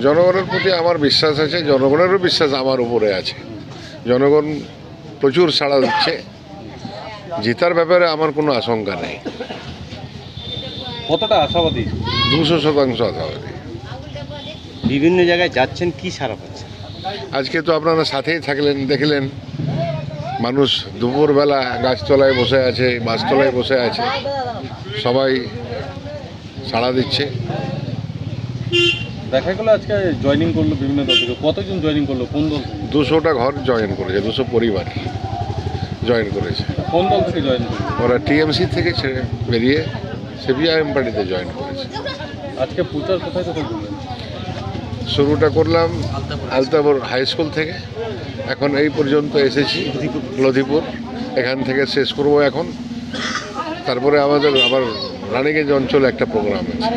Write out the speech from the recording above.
জনগণের প্রতি আমার বিশ্বাস আছে, জনগণেরও বিশ্বাস আমার উপরে আছে। জনগণ প্রচুর সাড়া দিচ্ছে, জেতার ব্যাপারে আমার কোনো আশঙ্কা নেই। কতটা আশাবাদী? 200% আশাবাদী। বিভিন্ন জায়গায় যাচ্ছেন, কি সারা পাচ্ছেন? আজকে তো আপনারা সাথেই থাকলেন, দেখলেন মানুষ দুপুরবেলা গাছতলায় বসে আছে, বাসতলায় বসে আছে, সবাই সাড়া দিচ্ছে। দেখা গেলো আজকে জয়েনিং করলো বিভিন্ন দল থেকে, কতজন জয়েনিং করলো, কোন দল থেকে? 200টা ঘর জয়েন করেছে, 200 পরিবার জয়েন করেছে। কোন দল থেকে জয়েন করলো? ওরা টিএমসি থেকে ছেড়ে বেরিয়ে সিপিআইএম পার্টিতে জয়েন করেছে। আজকে প্রচার কোথায় কোথায় করলেন? শুরুটা করলাম আলতাপুর হাই স্কুল থেকে, এখন এই পর্যন্ত এসেছি লধিপুর, এখান থেকে শেষ করব এখন। তারপরে আমাদের আবার রানীগঞ্জ অঞ্চলে একটা প্রোগ্রাম আছে।